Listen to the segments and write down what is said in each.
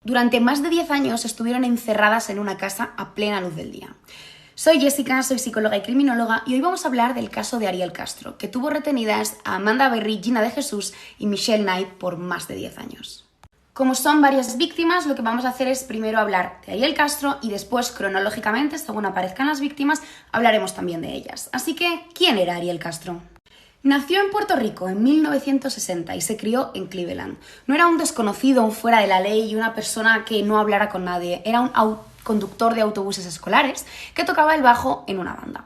durante más de 10 años estuvieron encerradas en una casa a plena luz del día. Soy Jessica, soy psicóloga y criminóloga y hoy vamos a hablar del caso de Ariel Castro, que tuvo retenidas a Amanda Berry, Gina de Jesús y Michelle Knight por más de 10 años. Como son varias víctimas, lo que vamos a hacer es primero hablar de Ariel Castro y después, cronológicamente, según aparezcan las víctimas, hablaremos también de ellas. Así que, ¿quién era Ariel Castro? Nació en Puerto Rico en 1960 y se crió en Cleveland. No era un desconocido, un fuera de la ley y una persona que no hablara con nadie. Era un conductor de autobuses escolares que tocaba el bajo en una banda.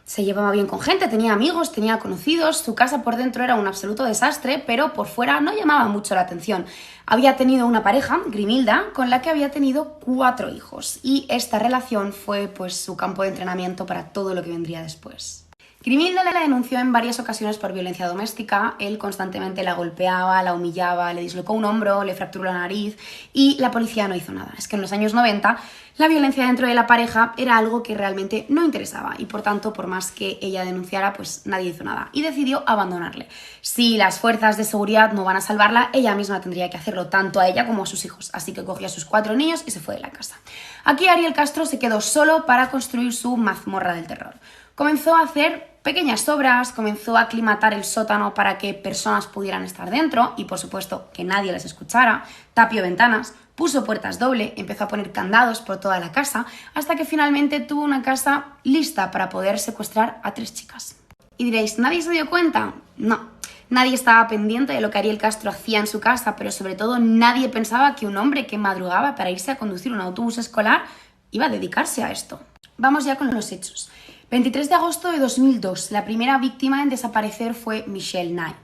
Se llevaba bien con gente, tenía amigos, tenía conocidos, su casa por dentro era un absoluto desastre, pero por fuera no llamaba mucho la atención. Había tenido una pareja, Grimilda, con la que había tenido 4 hijos y esta relación fue pues su campo de entrenamiento para todo lo que vendría después. Grimilda la denunció en varias ocasiones por violencia doméstica. Él constantemente la golpeaba, la humillaba, le dislocó un hombro, le fracturó la nariz y la policía no hizo nada. Es que en los años 90 la violencia dentro de la pareja era algo que realmente no interesaba y por tanto, por más que ella denunciara, pues nadie hizo nada y decidió abandonarle. Si las fuerzas de seguridad no van a salvarla, ella misma tendría que hacerlo, tanto a ella como a sus hijos. Así que cogió a sus 4 niños y se fue de la casa. Aquí Ariel Castro se quedó solo para construir su mazmorra del terror. Comenzó a hacer pequeñas obras, comenzó a aclimatar el sótano para que personas pudieran estar dentro y, por supuesto, que nadie las escuchara, tapió ventanas, puso puertas doble, empezó a poner candados por toda la casa, hasta que finalmente tuvo una casa lista para poder secuestrar a 3 chicas. Y diréis, ¿nadie se dio cuenta? No. Nadie estaba pendiente de lo que Ariel Castro hacía en su casa, pero sobre todo nadie pensaba que un hombre que madrugaba para irse a conducir un autobús escolar iba a dedicarse a esto. Vamos ya con los hechos. 23 de agosto de 2002, la primera víctima en desaparecer fue Michelle Knight.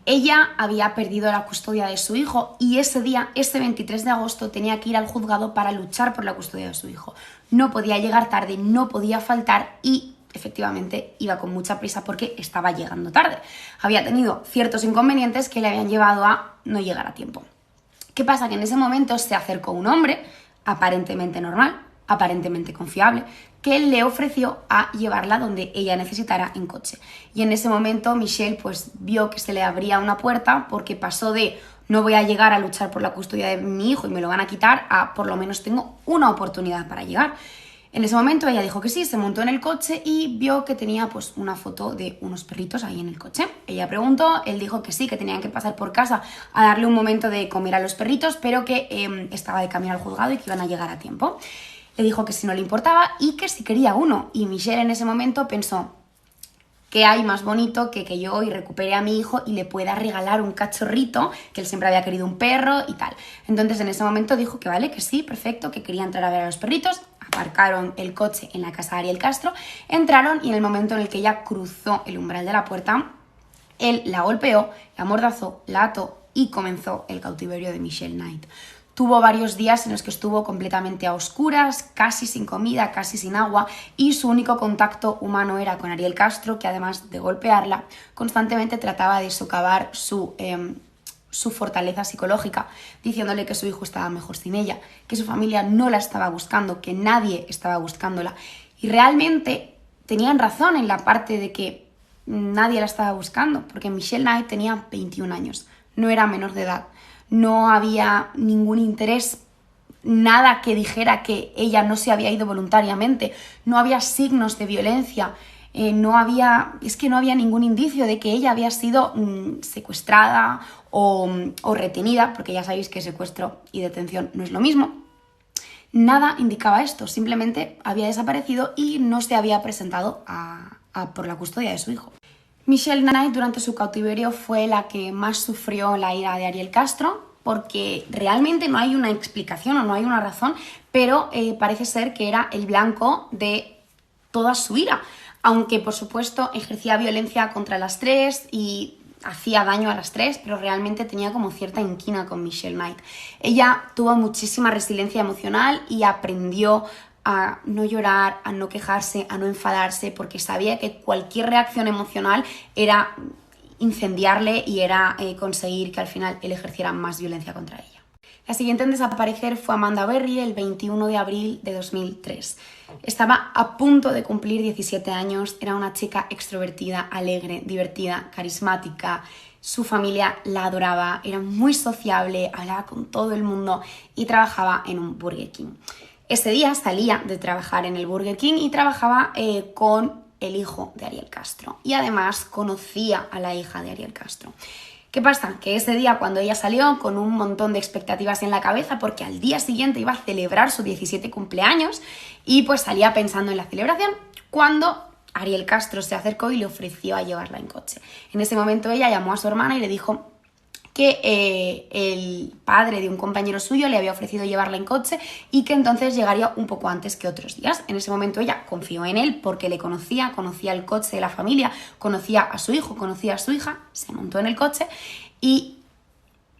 Ella había perdido la custodia de su hijo y ese día, ese 23 de agosto, tenía que ir al juzgado para luchar por la custodia de su hijo. No podía llegar tarde, no podía faltar y efectivamente iba con mucha prisa porque estaba llegando tarde. Había tenido ciertos inconvenientes que le habían llevado a no llegar a tiempo. ¿Qué pasa? Que en ese momento se acercó un hombre, aparentemente normal, aparentemente confiable, que él le ofreció a llevarla donde ella necesitara en coche. Y en ese momento Michelle pues vio que se le abría una puerta porque pasó de no voy a llegar a luchar por la custodia de mi hijo y me lo van a quitar a por lo menos tengo una oportunidad para llegar. En ese momento ella dijo que sí, se montó en el coche y vio que tenía pues una foto de unos perritos ahí en el coche. Ella preguntó, él dijo que sí, que tenían que pasar por casa a darle un momento de comer a los perritos, pero que estaba de camino al juzgado y que iban a llegar a tiempo. Le dijo que si no le importaba y que si quería uno. Y Michelle en ese momento pensó, ¿qué hay más bonito que yo y recupere a mi hijo y le pueda regalar un cachorrito, que él siempre había querido un perro y tal? Entonces en ese momento dijo que vale, que sí, perfecto, que quería entrar a ver a los perritos. Aparcaron el coche en la casa de Ariel Castro, entraron y en el momento en el que ella cruzó el umbral de la puerta, él la golpeó, la amordazó, la ató y comenzó el cautiverio de Michelle Knight. Tuvo varios días en los que estuvo completamente a oscuras, casi sin comida, casi sin agua y su único contacto humano era con Ariel Castro, que además de golpearla, constantemente trataba de socavar su fortaleza psicológica, diciéndole que su hijo estaba mejor sin ella, que su familia no la estaba buscando, que nadie estaba buscándola. Y realmente tenían razón en la parte de que nadie la estaba buscando, porque Michelle Knight tenía 21 años, no era menor de edad. No había ningún interés, nada que dijera que ella no se había ido voluntariamente, no había signos de violencia, no había ningún indicio de que ella había sido secuestrada o retenida, porque ya sabéis que secuestro y detención no es lo mismo. Nada indicaba esto, simplemente había desaparecido y no se había presentado por la custodia de su hijo. Michelle Knight durante su cautiverio fue la que más sufrió la ira de Ariel Castro porque realmente no hay una explicación o no hay una razón, pero parece ser que era el blanco de toda su ira, aunque por supuesto ejercía violencia contra las 3 y hacía daño a las 3, pero realmente tenía como cierta inquina con Michelle Knight. Ella tuvo muchísima resiliencia emocional y aprendió a no llorar, a no quejarse, a no enfadarse, porque sabía que cualquier reacción emocional era incendiarle y era conseguir que al final él ejerciera más violencia contra ella. La siguiente en desaparecer fue Amanda Berry el 21 de abril de 2003. Estaba a punto de cumplir 17 años, era una chica extrovertida, alegre, divertida, carismática, Su familia la adoraba, era muy sociable, hablaba con todo el mundo y trabajaba en un Burger King. Ese día salía de trabajar en el Burger King y trabajaba con el hijo de Ariel Castro. Y además conocía a la hija de Ariel Castro. ¿Qué pasa? Que ese día cuando ella salió con un montón de expectativas en la cabeza porque al día siguiente iba a celebrar su 17 cumpleaños y pues salía pensando en la celebración cuando Ariel Castro se acercó y le ofreció a llevarla en coche. En ese momento ella llamó a su hermana y le dijo que el padre de un compañero suyo le había ofrecido llevarla en coche y que entonces llegaría un poco antes que otros días. En ese momento ella confió en él porque le conocía el coche de la familia, conocía a su hijo, conocía a su hija, se montó en el coche y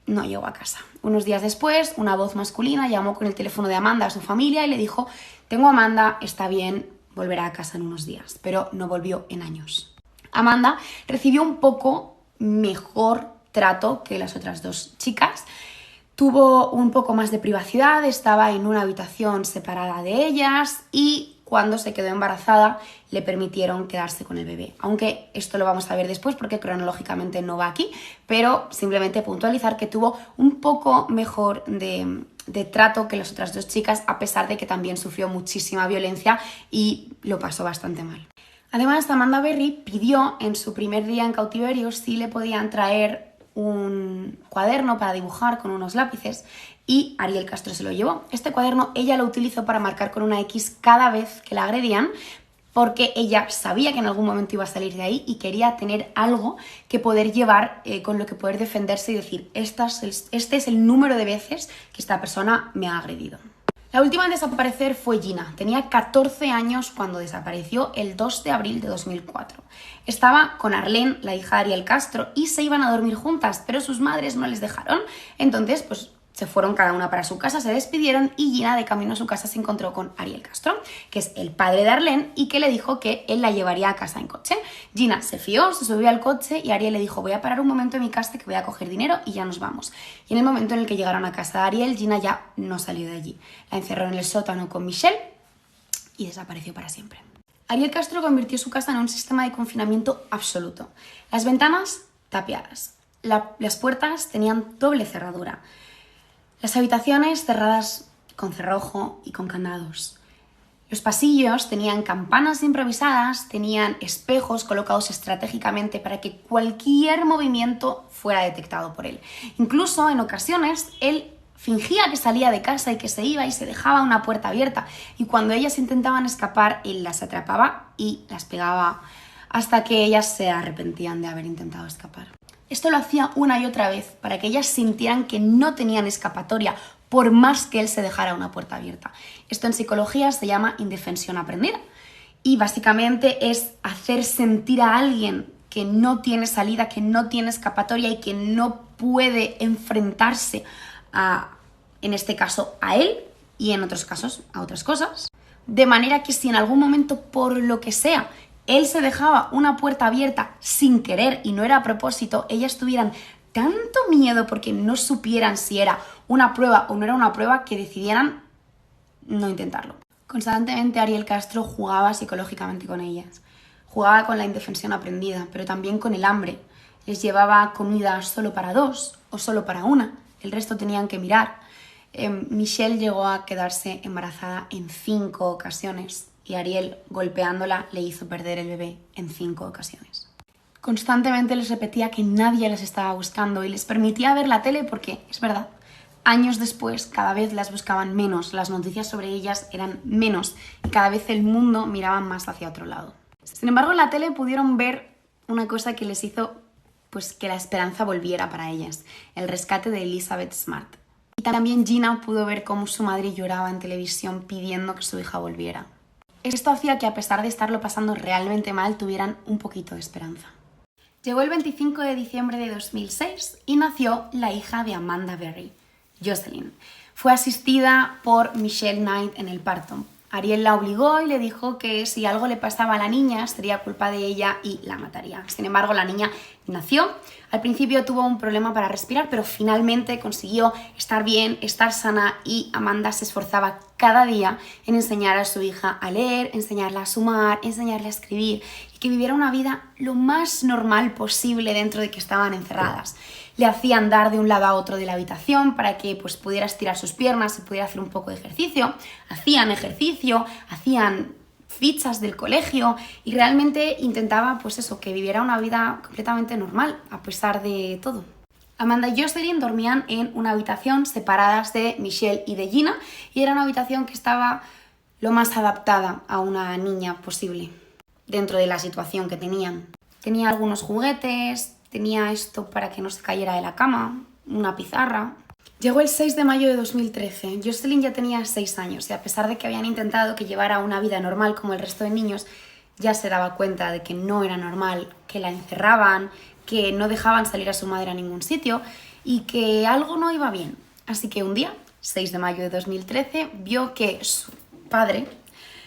no llegó a casa. Unos días después, una voz masculina llamó con el teléfono de Amanda a su familia y le dijo: tengo a Amanda, está bien, volverá a casa en unos días, pero no volvió en años. Amanda recibió un poco mejor trato que las otras dos chicas. Tuvo un poco más de privacidad, estaba en una habitación separada de ellas y cuando se quedó embarazada le permitieron quedarse con el bebé. Aunque esto lo vamos a ver después porque cronológicamente no va aquí, pero simplemente puntualizar que tuvo un poco mejor de trato que las otras dos chicas, a pesar de que también sufrió muchísima violencia y lo pasó bastante mal. Además, Amanda Berry pidió en su primer día en cautiverio si le podían traer un cuaderno para dibujar con unos lápices y Ariel Castro se lo llevó. Este cuaderno ella lo utilizó para marcar con una X cada vez que la agredían porque ella sabía que en algún momento iba a salir de ahí y quería tener algo que poder llevar, con lo que poder defenderse y decir: este es el número de veces que esta persona me ha agredido. La última en desaparecer fue Gina. Tenía 14 años cuando desapareció el 2 de abril de 2004. Estaba con Arlene, la hija de Ariel Castro, y se iban a dormir juntas, pero sus madres no les dejaron. Entonces, pues se fueron cada una para su casa, se despidieron y Gina de camino a su casa se encontró con Ariel Castro, que es el padre de Arlene, y que le dijo que él la llevaría a casa en coche. Gina se fió, se subió al coche y Ariel le dijo: voy a parar un momento en mi casa que voy a coger dinero y ya nos vamos. Y en el momento en el que llegaron a casa de Ariel, Gina ya no salió de allí. La encerró en el sótano con Michelle y desapareció para siempre. Ariel Castro convirtió su casa en un sistema de confinamiento absoluto. Las ventanas tapiadas, las puertas tenían doble cerradura. Las habitaciones cerradas con cerrojo y con candados. Los pasillos tenían campanas improvisadas, tenían espejos colocados estratégicamente para que cualquier movimiento fuera detectado por él. Incluso en ocasiones él fingía que salía de casa y que se iba y se dejaba una puerta abierta. Y cuando ellas intentaban escapar, él las atrapaba y las pegaba hasta que ellas se arrepentían de haber intentado escapar. Esto lo hacía una y otra vez para que ellas sintieran que no tenían escapatoria por más que él se dejara una puerta abierta. Esto en psicología se llama indefensión aprendida y básicamente es hacer sentir a alguien que no tiene salida, que no tiene escapatoria y que no puede enfrentarse en este caso a él y en otros casos a otras cosas, de manera que si en algún momento por lo que sea él se dejaba una puerta abierta sin querer y no era a propósito, ellas tuvieran tanto miedo porque no supieran si era una prueba o no era una prueba que decidieran no intentarlo. Constantemente Ariel Castro jugaba psicológicamente con ellas. Jugaba con la indefensión aprendida, pero también con el hambre. Les llevaba comida solo para dos o solo para una. El resto tenían que mirar. Michelle llegó a quedarse embarazada en 5 ocasiones y Ariel, golpeándola, le hizo perder el bebé en 5 ocasiones. Constantemente les repetía que nadie les estaba buscando y les permitía ver la tele porque, es verdad, años después cada vez las buscaban menos, las noticias sobre ellas eran menos y cada vez el mundo miraba más hacia otro lado. Sin embargo, en la tele pudieron ver una cosa que les hizo pues que la esperanza volviera para ellas, el rescate de Elizabeth Smart. Y también Gina pudo ver cómo su madre lloraba en televisión pidiendo que su hija volviera. Esto hacía que a pesar de estarlo pasando realmente mal, tuvieran un poquito de esperanza. Llegó el 25 de diciembre de 2006 y nació la hija de Amanda Berry, Jocelyn. Fue asistida por Michelle Knight en el parto. Ariel la obligó y le dijo que si algo le pasaba a la niña sería culpa de ella y la mataría. Sin embargo, la niña nació. Al principio tuvo un problema para respirar, pero finalmente consiguió estar bien, estar sana y Amanda se esforzaba cada día en enseñar a su hija a leer, enseñarla a sumar, enseñarla a escribir. Y que viviera una vida lo más normal posible dentro de que estaban encerradas. Le hacían dar de un lado a otro de la habitación para que pues, pudiera estirar sus piernas y pudiera hacer un poco de ejercicio. Hacían ejercicio, hacían fichas del colegio y realmente intentaba pues eso, que viviera una vida completamente normal a pesar de todo. Amanda y Jocelyn dormían en una habitación separadas de Michelle y de Gina y era una habitación que estaba lo más adaptada a una niña posible dentro de la situación que tenían. Tenía algunos juguetes, tenía esto para que no se cayera de la cama, una pizarra. Llegó el 6 de mayo de 2013. Jocelyn ya tenía 6 años y a pesar de que habían intentado que llevara una vida normal como el resto de niños, ya se daba cuenta de que no era normal, que la encerraban, que no dejaban salir a su madre a ningún sitio y que algo no iba bien. Así que un día, 6 de mayo de 2013, vio que su padre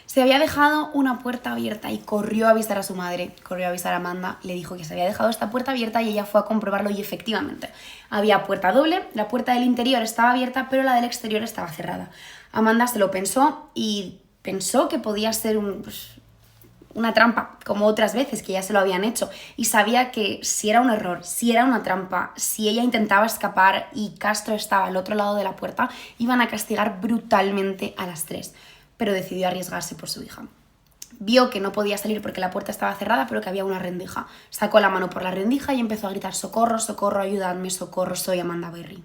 se había dejado una puerta abierta y corrió a avisar a su madre, corrió a avisar a Amanda, le dijo que se había dejado esta puerta abierta y ella fue a comprobarlo y efectivamente había puerta doble, la puerta del interior estaba abierta pero la del exterior estaba cerrada. Amanda se lo pensó y pensó que podía ser una trampa, como otras veces que ya se lo habían hecho, y sabía que si era un error, si era una trampa, si ella intentaba escapar y Castro estaba al otro lado de la puerta, iban a castigar brutalmente a las tres, pero decidió arriesgarse por su hija. Vio que no podía salir porque la puerta estaba cerrada, pero que había una rendija. Sacó la mano por la rendija y empezó a gritar: socorro, socorro, ayudadme, socorro, soy Amanda Berry.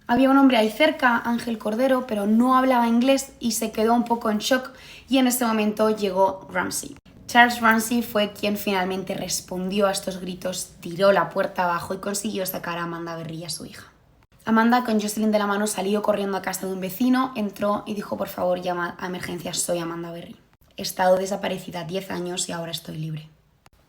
Había un hombre ahí cerca, Ángel Cordero, pero no hablaba inglés y se quedó un poco en shock y en ese momento llegó Ramsey. Charles Ramsey fue quien finalmente respondió a estos gritos, tiró la puerta abajo y consiguió sacar a Amanda Berry y a su hija. Amanda, con Jocelyn de la mano, salió corriendo a casa de un vecino, entró y dijo: por favor, llama a emergencias, soy Amanda Berry. He estado desaparecida 10 años y ahora estoy libre.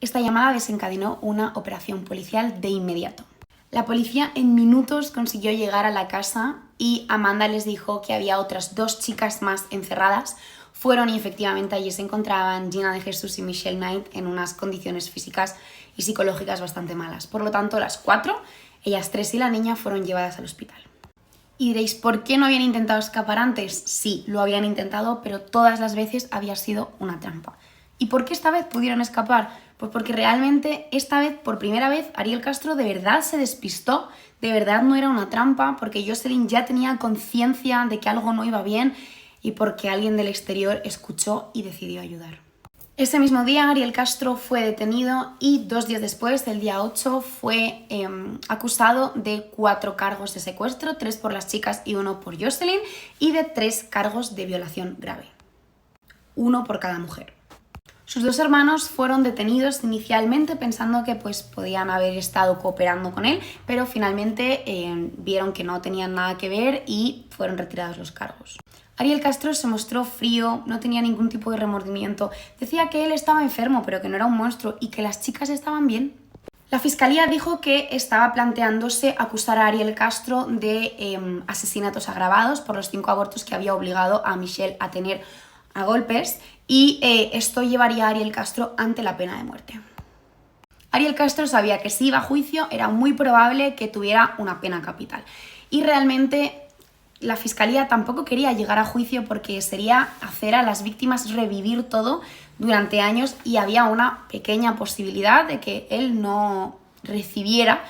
Esta llamada desencadenó una operación policial de inmediato. La policía en minutos consiguió llegar a la casa y Amanda les dijo que había otras 2 chicas más encerradas. Fueron y efectivamente allí se encontraban Gina de Jesús y Michelle Knight en unas condiciones físicas y psicológicas bastante malas. Por lo tanto, las 4, ellas 3 y la niña, fueron llevadas al hospital. Y diréis, ¿por qué no habían intentado escapar antes? Sí, lo habían intentado, pero todas las veces había sido una trampa. ¿Y por qué esta vez pudieron escapar? Pues porque realmente esta vez, por primera vez, Ariel Castro de verdad se despistó, de verdad no era una trampa, porque Jocelyn ya tenía conciencia de que algo no iba bien y porque alguien del exterior escuchó y decidió ayudar. Ese mismo día Ariel Castro fue detenido y 2 días después, el día 8, fue acusado de 4 cargos de secuestro, 3 por las chicas y 1 por Jocelyn, y de 3 cargos de violación grave, 1 por cada mujer. Sus 2 hermanos fueron detenidos inicialmente pensando que podían haber estado cooperando con él, pero finalmente vieron que no tenían nada que ver y fueron retirados los cargos. Ariel Castro se mostró frío, no tenía ningún tipo de remordimiento, decía que él estaba enfermo pero que no era un monstruo y que las chicas estaban bien. La fiscalía dijo que estaba planteándose acusar a Ariel Castro de asesinatos agravados por los 5 abortos que había obligado a Michelle a tener a golpes y esto llevaría a Ariel Castro ante la pena de muerte. Ariel Castro sabía que si iba a juicio era muy probable que tuviera una pena capital y realmente la fiscalía tampoco quería llegar a juicio porque sería hacer a las víctimas revivir todo durante años y había una pequeña posibilidad de que él no recibiera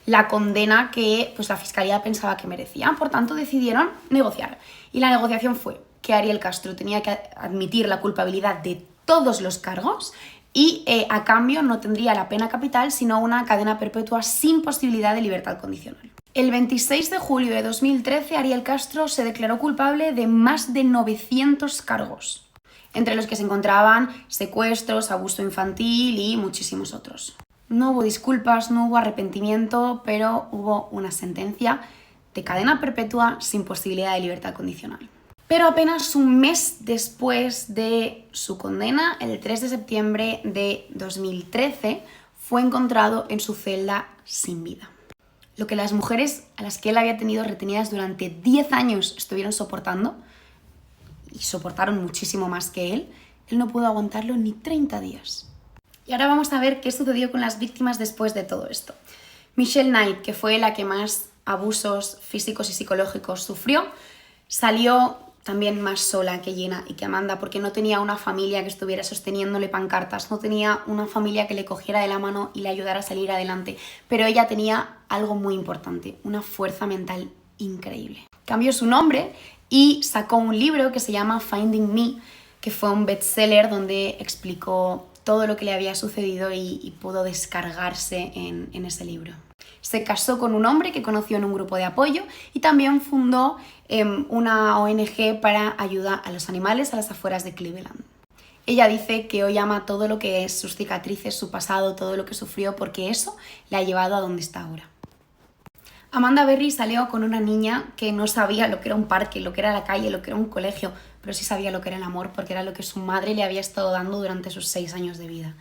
la condena que la fiscalía pensaba que merecía. Por tanto, decidieron negociar. Y la negociación fue que Ariel Castro tenía que admitir la culpabilidad de todos los cargos y a cambio no tendría la pena capital, sino una cadena perpetua sin posibilidad de libertad condicional. El 26 de julio de 2013, Ariel Castro se declaró culpable de más de 900 cargos, entre los que se encontraban secuestros, abuso infantil y muchísimos otros. No hubo disculpas, no hubo arrepentimiento, pero hubo una sentencia de cadena perpetua sin posibilidad de libertad condicional. Pero apenas un mes después de su condena, el 3 de septiembre de 2013, fue encontrado en su celda sin vida. Lo que las mujeres a las que él había tenido retenidas durante 10 años estuvieron soportando, y soportaron muchísimo más que él no pudo aguantarlo ni 30 días. Y ahora vamos a ver qué sucedió con las víctimas después de todo esto. Michelle Knight, que fue la que más abusos físicos y psicológicos sufrió, salió también más sola que Gina y que Amanda, porque no tenía una familia que estuviera sosteniéndole pancartas, no tenía una familia que le cogiera de la mano y le ayudara a salir adelante, pero ella tenía algo muy importante, una fuerza mental increíble. Cambió su nombre y sacó un libro que se llama Finding Me, que fue un bestseller donde explicó todo lo que le había sucedido y pudo descargarse en ese libro. Se casó con un hombre que conoció en un grupo de apoyo y también fundó una ONG para ayudar a los animales a las afueras de Cleveland. Ella dice que hoy ama todo lo que es, sus cicatrices, su pasado, todo lo que sufrió, porque eso le ha llevado a donde está ahora. Amanda Berry salió con una niña que no sabía lo que era un parque, lo que era la calle, lo que era un colegio, pero sí sabía lo que era el amor, porque era lo que su madre le había estado dando durante sus 6 años de vida.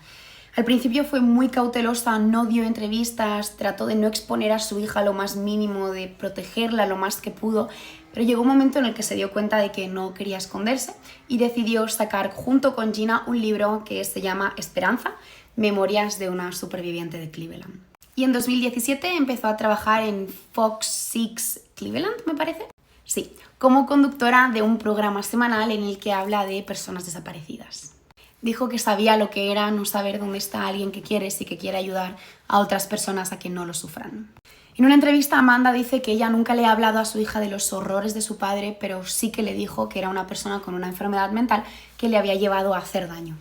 Al principio fue muy cautelosa, no dio entrevistas, trató de no exponer a su hija lo más mínimo, de protegerla lo más que pudo, pero llegó un momento en el que se dio cuenta de que no quería esconderse y decidió sacar junto con Gina un libro que se llama Esperanza, Memorias de una superviviente de Cleveland. Y en 2017 empezó a trabajar en Fox 6 Cleveland, me parece. Sí, como conductora de un programa semanal en el que habla de personas desaparecidas. Dijo que sabía lo que era no saber dónde está alguien que quieres y que quiere ayudar a otras personas a que no lo sufran. En una entrevista, Amanda dice que ella nunca le ha hablado a su hija de los horrores de su padre, pero sí que le dijo que era una persona con una enfermedad mental que le había llevado a hacer daño.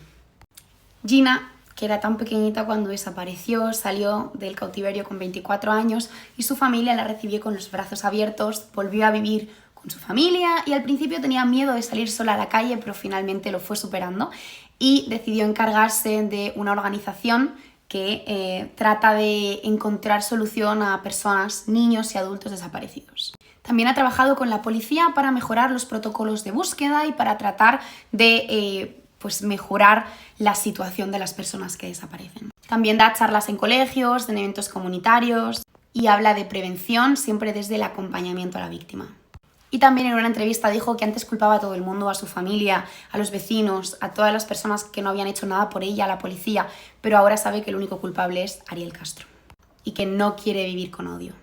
Gina, que era tan pequeñita cuando desapareció, salió del cautiverio con 24 años y su familia la recibió con los brazos abiertos, volvió a vivir con su familia y al principio tenía miedo de salir sola a la calle, pero finalmente lo fue superando y decidió encargarse de una organización que trata de encontrar solución a personas, niños y adultos desaparecidos. También ha trabajado con la policía para mejorar los protocolos de búsqueda y para tratar de mejorar la situación de las personas que desaparecen. También da charlas en colegios, en eventos comunitarios y habla de prevención siempre desde el acompañamiento a la víctima. Y también en una entrevista dijo que antes culpaba a todo el mundo, a su familia, a los vecinos, a todas las personas que no habían hecho nada por ella, a la policía, pero ahora sabe que el único culpable es Ariel Castro y que no quiere vivir con odio.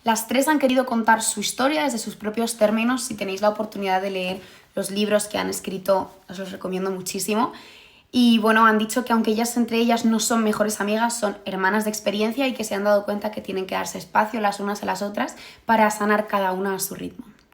Las tres han querido contar su historia desde sus propios términos. Si tenéis la oportunidad de leer los libros que han escrito, os los recomiendo muchísimo. Y bueno, han dicho que aunque ellas entre ellas no son mejores amigas, son hermanas de experiencia y que se han dado cuenta que tienen que darse espacio las unas a las otras para sanar cada una a su ritmo.